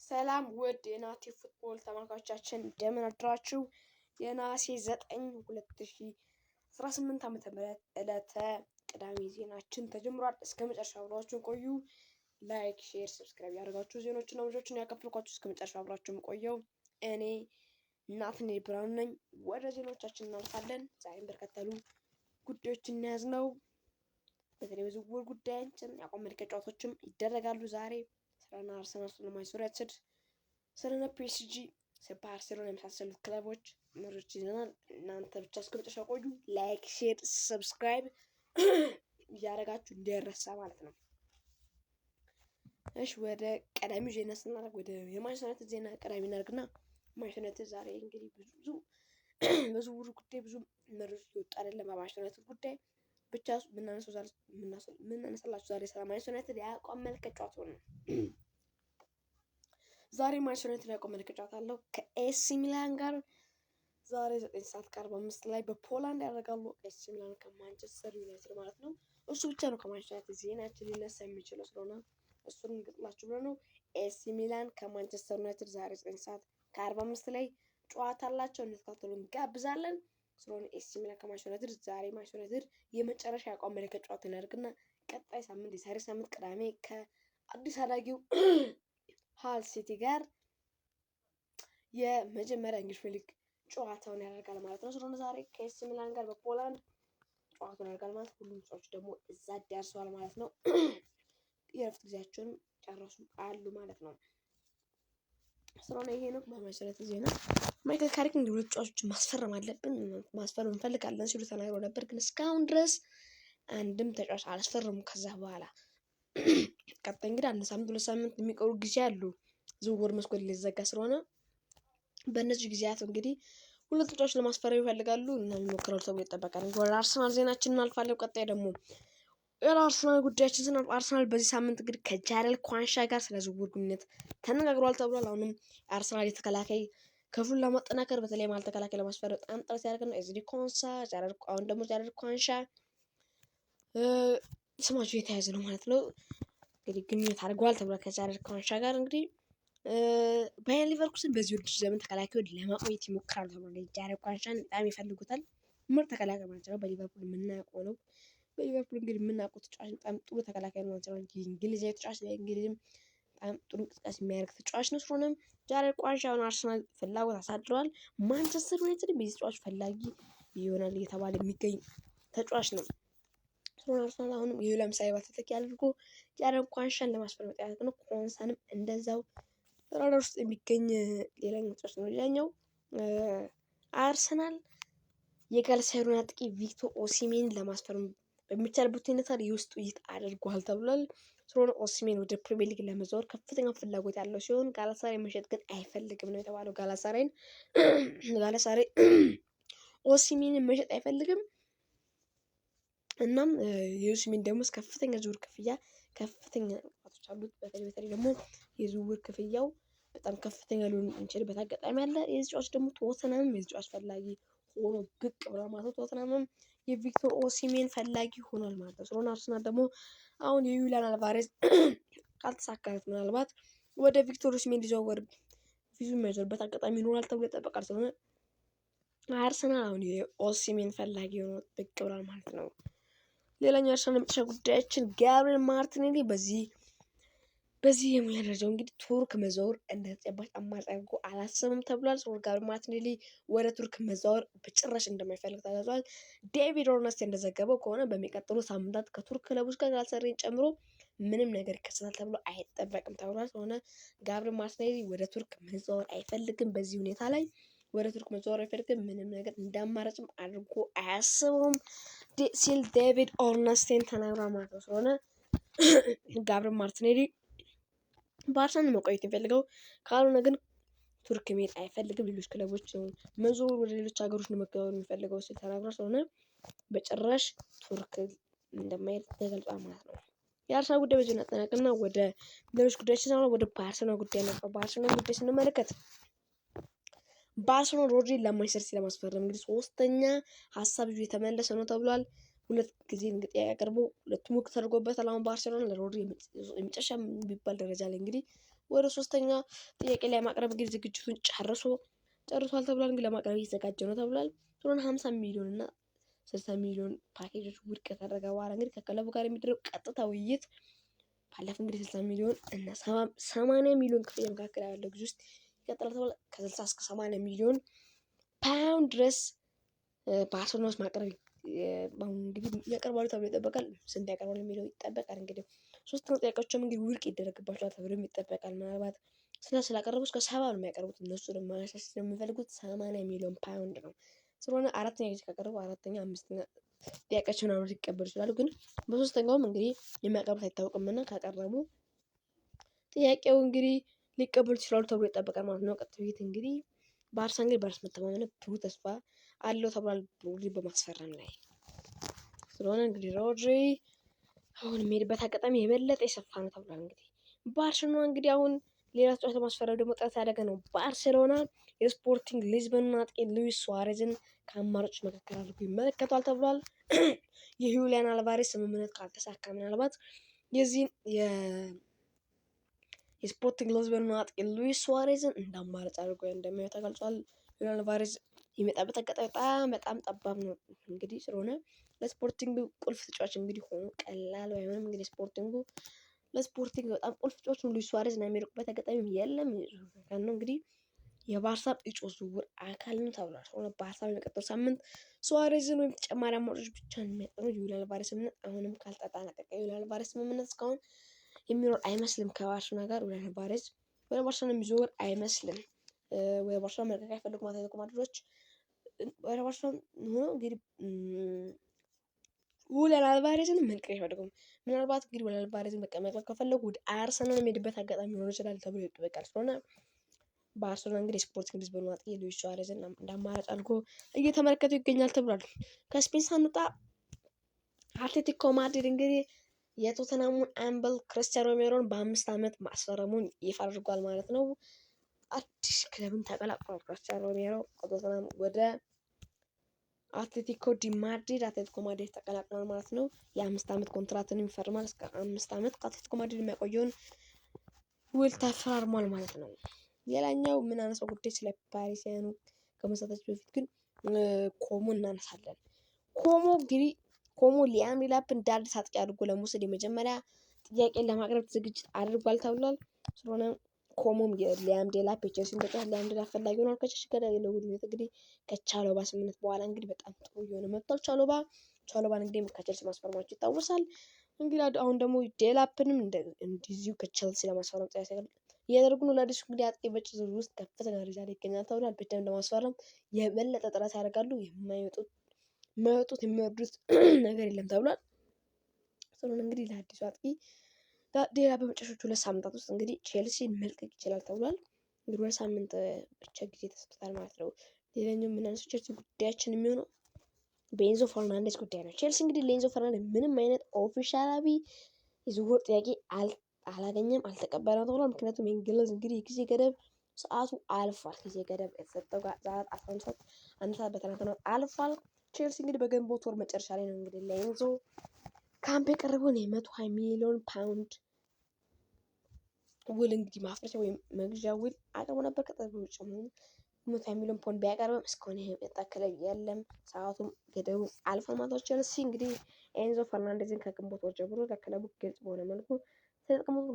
ሰላም ውድ የናቲ ፉትቦል ተመልካቾቻችን እንደምን አድራችሁ? የነሐሴ 9 2018 ዓ.ም ዕለተ ቅዳሜ ዜናችን ተጀምሯል። እስከ መጨረሻው አብራችሁን ቆዩ። ላይክ፣ ሼር፣ ሰብስክራይብ ያደርጋችሁ ዜናዎችና መረጃዎችን ያካፈልኳችሁ እስከ መጨረሻው አብራችሁን ቆየው። እኔ ናትናኤል ብርሃኑ ነኝ። ወደ ዜናዎቻችን እናልፋለን። ዛሬም በርከት ያሉ ጉዳዮችን እንያዝነው። በተለይ በዝውውር ጉዳያችን የአቋም መልቀቂያ ጨዋታዎችም ይደረጋሉ ዛሬ። ስለና አርሰናል፣ ስለ ማንቸስተር ዩናይትድ፣ ስለና ፒኤስጂ፣ ስለ ባርሴሎና የመሳሰሉት ክለቦች መረጃ ይዘናል። እናንተ ብቻ እስከ መጨረሻው ቆዩ። ላይክ፣ ሼር፣ ሰብስክራይብ እያደረጋችሁ እንዳይረሳ ማለት ነው። እሺ ወደ ቀዳሚው ዜና ስናደርግ ወደ የማንቸስተር ዩናይትድ ዜና ቀዳሚ እናደርግና ማንቸስተር ዩናይትድ ዛሬ እንግዲህ ብዙ በዝውውሩ ጉዳይ ብዙ መረጃ ይወጣ አይደለም። በማንቸስተር ዩናይትድ ጉዳይ ብቻ ምናነሳላችሁ ዛሬ ስለ ማንቸስተር ዩናይትድ የአቋም መልቀቂያ ጨዋታው ነው። ዛሬ ማንቸስተር ዩናይትድ የአቋም መልቀቂያ ጨዋታ አለው ከኤሲ ሚላን ጋር ዛሬ 9:45 ላይ በፖላንድ ያደርጋሉ። ኤሲ ሚላን ከማንቸስተር ዩናይትድ ማለት ነው። እሱ ብቻ ነው ከማንቸስተር ዩናይትድ ዜናችን ሊነሳ የሚችለው ስለሆነ እሱን እንግጥላችሁ ብሎ ነው። ኤሲ ሚላን ከማንቸስተር ዩናይትድ ዛሬ 9:45 ላይ ጨዋታ አላቸው። እንድትከታተሉ እንጋብዛለን። ስለሆነ ኤሲ ሚላን ከማንቸስተር ዩናይትድ ዛሬ ማንቸስተር ዩናይትድ የመጨረሻ የአቋም መልቀቂያ ጨዋታ ያደርግና ቀጣይ ሳምንት የዛሬ ሳምንት ቅዳሜ ከአዲስ አዳጊው ሃል ሲቲ ጋር የመጀመሪያ እንግሊዝ ፕሪሚየር ሊግ ጨዋታውን ያደርጋል ማለት ነው። ስለሆነ ዛሬ ከኤሲ ሚላን ጋር በፖላንድ ጨዋታውን ያደርጋል ማለት ሁሉም ሰዎች ደግሞ እዛ ደርሰዋል ማለት ነው። የእረፍት ጊዜያቸውን ጨረሱ አሉ ማለት ነው። ስለሆነ ይሄ ነው በማንቸስተር ዩናይትድ ዜና። ማይክል ካሪክ እንግዲህ ሁለት ተጫዋቾችን ማስፈረም አለብን ማስፈረም እንፈልጋለን ሲሉ ተናግረው ነበር። ግን እስካሁን ድረስ አንድም ተጫዋች አላስፈረሙም። ከዛ በኋላ ቀጣይ እንግዲህ አንድ ሳምንት ሁለት ሳምንት የሚቀሩ ጊዜ አሉ ዝውውር መስኮት ሊዘጋ ስለሆነ በእነዚህ ጊዜያት እንግዲህ ሁለት ተጫዋች ለማስፈረም ይፈልጋሉ እና የሚሞክራሉ ተብሎ ይጠበቃል። ወደ አርሰናል ዜናችን እናልፋለን። ቀጣይ ደግሞ የአርሰናል ጉዳያችን ስናልፍ አርሰናል በዚህ ሳምንት እንግዲህ ከጃረል ኳንሻ ጋር ስለ ዝውውር ግንኙነት ተነጋግሯል ተብሏል። አሁንም አርሰናል የተከላካይ ክፍሉን ለማጠናከር በተለይ ማለት ተከላካይ ለማስፈረም በጣም ጥረት ሲያደርግ ነው። ኤዝሪ ኮንሳ አሁን ደግሞ ጃረል ኳንሻ ስማቸው የተያዘ ነው ማለት ነው። እንግዲህ ግንኙነት አድርገዋል ተብሏል ከጃረል ኳንሻ ጋር። እንግዲህ ባየር ሊቨርኩሰን በዚህ ውድድር ዘመን ተከላካዩን ለማቆየት ይሞክራሉ ተብሏል። ጃረል ኳንሻን በጣም ይፈልጉታል። ምርጥ ተከላካይ ማለት ነው። በሊቨርፑል የምናውቀው ነው። በሊቨርፑል እንግዲህ የምናውቀው ተጫዋች በጣም ጥሩ ተከላካይ ነው ማለት ነው። እንግሊዛዊ ተጫዋች እንግሊዝም በጣም ጥሩ እንቅስቃሴ የሚያደርግ ተጫዋች ነው። ስለሆነም ጃረል ኳንሻውን አርሰናል ፍላጎት አሳድረዋል። ማንቸስተር ዩናይትድ በዚህ ተጫዋች ፈላጊ ይሆናል እየተባለ የሚገኝ ተጫዋች ነው። ስለሆነ አርሰናል አሁንም የዊሊያም ሳሊባ ተተኪ አድርጎ ጃረል ኳንሻን ለማስፈረም ያደርግ ነው። ኮንሳንም እንደዛው ራዳር ውስጥ የሚገኝ ሌላኛው ተጫዋች ነው። ሌላኛው አርሰናል የጋላታሳራዩን አጥቂ ቪክቶር ኦሲሜንን ለማስፈረም በሚቻልበት ሁኔታ የውስጥ ውይይት አድርጓል ተብሏል። ስለሆነ ኦሲሜን ወደ ፕሪሚየር ሊግ ለመዛወር ከፍተኛ ፍላጎት ያለው ሲሆን ጋላታሳራይ መሸጥ ግን አይፈልግም ነው የተባለው። ጋላታሳራይ ኦሲሜንን መሸጥ አይፈልግም። እናም የኦሲሜን ደግሞ ከፍተኛ ዝውውር ክፍያ ከፍተኛ ቅጣቶች አሉት። በተለይ ደግሞ የዝውውር ክፍያው በጣም ከፍተኛ ሊሆን የሚችልበት አጋጣሚ አለ። የዚህ ተጫዋች ደግሞ ቶተንሃም የዚህ ተጫዋች ፈላጊ ሆኖ ብቅ ብሏል ማለት ነው። ቶተንሃምም የቪክቶር ኦሲሜን ፈላጊ ሆኗል ማለት ነው። ስለሆነ አርሰናል ደግሞ አሁን የዩሊያን አልቫሬዝ ካልተሳካለት ምናልባት ወደ ቪክቶር ኦሲሜን ሊዘዋወር ፊዙ የሚያዘርበት አጋጣሚ ይኖራል ተብሎ ይጠበቃል። ስለሆነ አርሰናል አሁን የኦሲሜን ፈላጊ ሆኖ ብቅ ብሏል ማለት ነው። ሌላኛው አርሰናል የመጨረሻ ጉዳያችን ጋብሪኤል ማርቲኔሊ በዚህ የሙያ ደረጃው እንግዲህ ቱርክ መዛወር እንደ ተጨባጭ አማራጭ አድርጎ አላሰብም ተብሏል። ስለሆነ ጋብሪኤል ማርቲኔሊ ወደ ቱርክ መዛወር በጭራሽ እንደማይፈልግ ተገልጿል። ዴቪድ ኦርነስት እንደዘገበው ከሆነ በሚቀጥሉ ሳምንታት ከቱርክ ክለቦች ጋር ጋላታሳራይን ጨምሮ ምንም ነገር ይከሰታል ተብሎ አይጠበቅም ተብሏል። ስለሆነ ጋብሪኤል ማርቲኔሊ ወደ ቱርክ መዛወር አይፈልግም። በዚህ ሁኔታ ላይ ወደ ቱርክ መዛወር አይፈልግም። ምንም ነገር እንዳማራጭም አድርጎ አያስበውም ሲል ዴቪድ ኦርነስቴን ተናግሯል ማለት ነው። ስለሆነ ጋብሪኤል ማርቲኔሊ በአርሰናል መቆየት የሚፈልገው ካልሆነ ግን ቱርክ መሄድ አይፈልግም። ሌሎች ክለቦች መዞር ወደ ሌሎች ሀገሮች ነው መገባበል የሚፈልገው ሲል ተናግሯል። ስለሆነ በጭራሽ ቱርክ እንደማይሄድ ተገልጿል ማለት ነው። የአርሰናል ጉዳይ በዚህ እናጠናቅቅና ወደ ሌሎች ጉዳዮች ስናወራ ወደ ባርሴሎና ጉዳይ ነበር። ባርሴሎና ጉዳይ ስንመለከት ባርሴሎና ሮድሪን ለማንቸስተር ሲቲ ለማስፈረም እንግዲህ ሶስተኛ ሀሳብ ይዞ የተመለሰ ነው ተብሏል። 2 ጊዜ እንግዲህ ጥያቄ አቅርቦ 2ቱም ውድቅ ተደርጎበታል። አሁን ባርሴሎና ለሮድሪ የመጨረሻ የሚባል ደረጃ ላይ እንግዲህ ወደ 3ኛ ጥያቄ ላይ ማቅረብ እንግዲህ ዝግጅቱን ጨርሷል ተብሏል። እንግዲህ ለማቅረብ እየተዘጋጀ ነው ተብሏል። ስለሆነ 50 ሚሊዮን እና 60 ሚሊዮን ፓኬጆች ውድቅ ከተደረገ በኋላ እንግዲህ ከክለቡ ጋር የሚደረግ ቀጥታ ውይይት ባለፈ እንግዲህ 60 ሚሊዮን እና 80 ሚሊዮን ክፍያ መካከል ያለው ጊዜ ውስጥ ይቀጥላል ተብሏል። ከ60 እስከ 80 ሚሊዮን ፓውንድ ድረስ ባርሴሎናዎች ማቅረብ እንግዲህ ያቀርባሉ ተብሎ ይጠበቃል። ስንት ያቀርባሉ የሚለው ይጠበቃል። እንግዲህ 3 ጥያቄዎችም እንግዲህ ውድቅ ይደረግባቸዋል ተብሎ ይጠበቃል። ምናልባት ስላቀረቡ እስከ 70 ነው የሚያቀርቡት። እነሱ ደግሞ ማሻሻል ስለሚፈልጉት 80 ሚሊዮን ፓውንድ ነው። ስለሆነ 4ኛ ጊዜ ካቀረቡ 4ኛ 5ኛ ጥያቄያቸውን አብረው ሊቀበሉ ይችላሉ። ግን በ3ኛውም እንግዲህ የሚያቀርቡት አይታወቅምና ካቀረቡ ጥያቄው እንግዲህ ሊቀበሉ ይችላሉ ተብሎ ይጠበቃል ማለት ነው። ቀጥታ እንግዲህ ባርሳ እንግዲህ በራስ መተማመን ብሩህ ተስፋ አለው ተብሏል። ሮድሪ በማስፈረም ላይ ስለሆነ እንግዲህ ሮድሪ አሁን የሚሄድበት አጋጣሚ የበለጠ የሰፋ ነው ተብሏል። እንግዲህ ባርሴሎና እንግዲህ አሁን ሌላ ተጫዋች ለማስፈረም ደግሞ ጥረት ያደረገ ነው። ባርሴሎና የስፖርቲንግ ሊዝበን አጥቂ ሉዊስ ሱዋሬዝን ከአማራጮች መካከል አድርጎ ይመለከቷል ተብሏል። የሁሊያን አልቫሬስ ስምምነት ካልተሳካ ምናልባት የዚህን የስፖርቲንግ ሊዝበን አጥቂ ሉዊስ ሱዋሬዝን እንደ አማራጭ አድርጎ እንደሚያዩ ተገልጿል። ሁሊያን አልቫሬዝ የሚመጣበት አጋጣሚ በጣም ጠባብ ነው። እንግዲህ ስለሆነ ለስፖርቲንግ ቁልፍ ተጫዋች እንግዲህ ሆኖ ቀላል ባይሆንም እንግዲህ ስፖርቲንግ በጣም ቁልፍ ተጫዋች ሉዊስ ሱዋሬዝ ነው የሚርቁበት አጋጣሚ የለም ነው እንግዲህ የባርሳ እጩ ዝውውር አካል ነው ተብሏል። ስለሆነ ባርሳ በሚቀጥለው ሳምንት ሱዋሬዝን ወይም ተጨማሪ አማራጮች ብቻ ነው የሚያጠኑ። የሁሊያን አልቫሬዝ ስምምነት አሁንም ካልተጠናቀቀ የሁሊያን አልቫሬዝ ስምምነት እስካሁን የሚኖር አይመስልም። ከባርሴሎና ጋር ሁሊያን አልቫሬዝ ወደ ባርሴሎና የሚዘወር አይመስልም። ወደ ባርሴሎና መልቀቅ አይፈልጉም አትሌቲኮ ማድሪዶች። ወደ ባርሴሎና ሆኖ እንግዲህ ሁሊያን አልቫሬዝን መልቀቅ አይፈልጉም። ምናልባት እንግዲህ ሁሊያን አልቫሬዝን መልቀቅ ከፈለጉ ወደ አርሰናል የሚሄድበት አጋጣሚ ሊኖር ይችላል ተብሎ ይጠበቃል። ስለሆነ ባርሴሎና እንግዲህ ስፖርቲንግ ሊዝበን አጥቂ ሉዊስ ሱዋሬዝን እንደ አማራጭ አድርጎ እየተመለከቱ ይገኛል ተብሏል። ከስፔን ሳንወጣ አትሌቲኮ ማድሪድ እንግዲህ የቶተናሙን አምበል ክርስቲያኖ ሮሜሮን በ5 ዓመት ማስፈረሙን ይፋ አድርጓል ማለት ነው። አዲስ ክለብን ተቀላቅሏል ክርስቲያኖ ሮሜሮ ከቶተናም ወደ አትሌቲኮ ማድሪድ ተቀላቅሏል ማለት ነው። የ5 ዓመት ኮንትራትን ይፈርማል። እስከ 5 ዓመት ከአትሌቲኮ ማድሪድ የሚያቆየውን ውል ተፈራርሟል ማለት ነው። ሌላኛው የምናነሳው ጉዳይ ስለ ፓሪሲያኑ ከመሳታችን በፊት ግን ኮሞ እናነሳለን። ኮሞ ሊያም ዴላፕ እንደ አዲስ አጥቂ አድርጎ ለመውሰድ የመጀመሪያ ጥያቄን ለማቅረብ ዝግጅት አድርጓል ተብሏል። ስለሆነ ኮሞም ሊያም ዴላፕ የቼልሲን ተጫዋች ሊያም ዴላፕ ፈላጊ ሆኗል። ከቼልሲ ጋር ያለው ግንኙነት እንግዲህ ከቻሎባ ስምምነት በኋላ እንግዲህ በጣም ጥሩ እየሆነ መጥቷል። ቻሎባን እንግዲህ ከቼልሲ ማስፈረማቸው ይታወሳል። እንግዲህ አሁን ደግሞ ዴላፕንም እንደዚሁ ከቼልሲ ለማስፈረም ጥያቄ እያደረጉ ነው። ለአዲሱ እንግዲህ አጥቂ በዝውውር ውስጥ ከፍተኛ ደረጃ ላይ ይገኛል ተብሏል። በደንብ ለማስፈረም የበለጠ ጥረት ያደርጋሉ። የማይወጡት የሚወርዱት ነገር የለም ተብሏል። ስለሆነ እንግዲህ ለአዲሱ አጥቂ ሌላ በመጨረሻዎቹ 2 ሳምንታት ውስጥ እንግዲህ ቼልሲን መልቀቅ ይችላል ተብሏል። እንግዲህ 2 ሳምንት ብቻ ጊዜ ተሰጥቶታል ማለት ነው። ሌላኛው የምናነሳው ቼልሲ ጉዳያችን የሚሆነው በኤንዞ ፈርናንዴዝ ጉዳይ ነው። ቼልሲ እንግዲህ ለኤንዞ ፈርናንዴዝ ምንም አይነት ኦፊሻላዊ የዝውውር ጥያቄ አላገኘም፣ አልተቀበለም ተብሏል። ምክንያቱም የእንግሊዝ እንግዲህ የጊዜ ገደብ ሰዓቱ አልፏል። ጊዜ ገደብ የተሰጠው ሰዓት 11 ሰዓት በትናንትናው አልፏል። ቼልሲ እንግዲህ በግንቦት ወር መጨረሻ ላይ ነው እንግዲህ ለኤንዞ ካምፕ የቀረበውን የ120 ሚሊዮን ፓውንድ ውል እንግዲህ ማፍረሻ ወይም መግዣ ውል አቅርቦ ነበር። ከጠብ ውጭ 120 ሚሊዮን ፓውንድ ቢያቀርብም እስካሁን የጠቀለ የለም። ሰዓቱም ገደቡ አልፏል ማለት ነው። ቼልሲ እንግዲህ ኤንዞ ፈርናንዴዝን ከግንቦት ወር ጀምሮ ለክለቡ ግልጽ በሆነ መልኩ ተጠቅሞት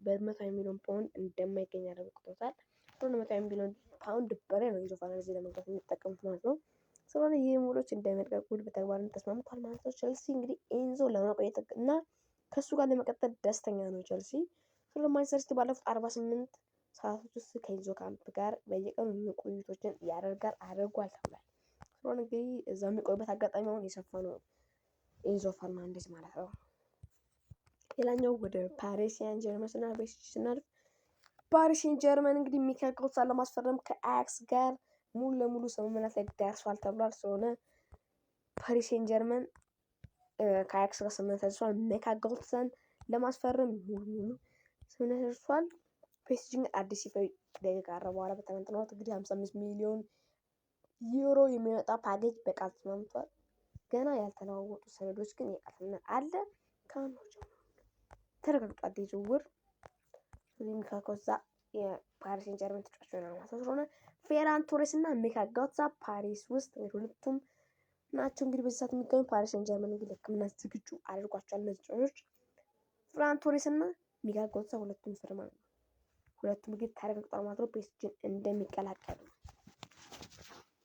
በ120 ሚሊዮን ፓውንድ እንደማይገኝ አረጋግጦታል። ስለሆነ 120 ሚሊዮን ፓውንድ በላይ ነው ኤንዞ ፈርናንዴዝ ለመግዛት የሚጠቀሙት ማለት ነው። ስለሆነ ይህ ውሎች እንደሚያደርጉ ውል በተግባር ተስማምቷል ማለት ነው። ቼልሲ እንግዲህ ኤንዞ ለማቆየት እና ከሱ ጋር ለመቀጠል ደስተኛ ነው ቼልሲ። ስለሆነ ማንቸስተር ሲቲ ባለፉት 48 ሰዓታት ውስጥ ከኤንዞ ካምፕ ጋር በየቀኑ ቆይቶችን አድርጓል ተብሏል። ስለሆነ እንግዲህ እዛ የሚቆይበት አጋጣሚ አሁን የሰፋ ነው ኤንዞ ፈርናንዴዝ ማለት ነው። ሌላኛው ወደ ፓሪስ ሴን ጀርመን ስናልፍ ፓሪስ ሴን ጀርመን እንግዲህ ሚካኤል ኮርሳን ለማስፈረም ከአያክስ ጋር ሙሉ ለሙሉ ስምምነት ላይ ደርሷል ተብሏል። ስለሆነ ፓሪስ ሴን ጀርመን ከአያክስ ጋር ስምምነት ደርሷል። ሚካኤል ኮርሳን ለማስፈረም ሙሉ ስምምነት ደርሷል። ፔስጂ አዲስ ይፋ ደቂቃ ቀረበ በኋላ በትናንትናው እንግዲህ 55 ሚሊዮን ዩሮ የሚወጣ ፓኬጅ በቃል ተስማምቷል። ገና ያልተለዋወጡ ሰነዶች ግን የቃል ስምምነት አለ። ካኖች ተረጋግጧል የዝውውር ሚካ ኮዛ የፓሪስ ሴን ጀርመን ተጫዋች ነው ማለት ስለሆነ ፌራን ቶሬስ እና ሚካ ኮዛ ፓሪስ ውስጥ ሁለቱም ናቸው። እንግዲህ በዚህ ሰዓት የሚገኙ ፓሪስ ሴን ጀርመን እንግዲህ ለሕክምና ዝግጁ አድርጓቸዋል። እነዚህ ተጫዋቾች ፌራን ቶሬስ እና ሚካ ኮዛ ሁለቱም ፈርመዋል። ሁለቱም እንግዲህ ተረጋግጧል ማለት ነው ፒኤስጂን እንደሚቀላቀሉ።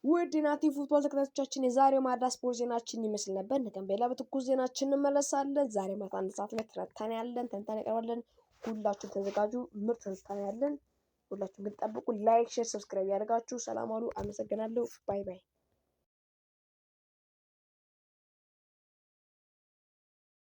ውድ ናቲ ፉትቦል ተከታታዮቻችን የዛሬው ማዳ ስፖርት ዜናችን ይመስል ነበር። ነገም በሌላ በትኩስ ዜናችን እንመለሳለን። ዛሬ ማታ 1 ሰዓት ላይ ትንታኔ ያለን ተንታኔ ያቀርባለን። ሁላችሁም ተዘጋጁ። ምርጥ ትንታኔ ያለን። ሁላችሁም ግን ጠብቁ። ላይክ፣ ሼር፣ ሰብስክራይብ ያደርጋችሁ። ሰላም አሉ። አመሰግናለሁ። ባይ ባይ።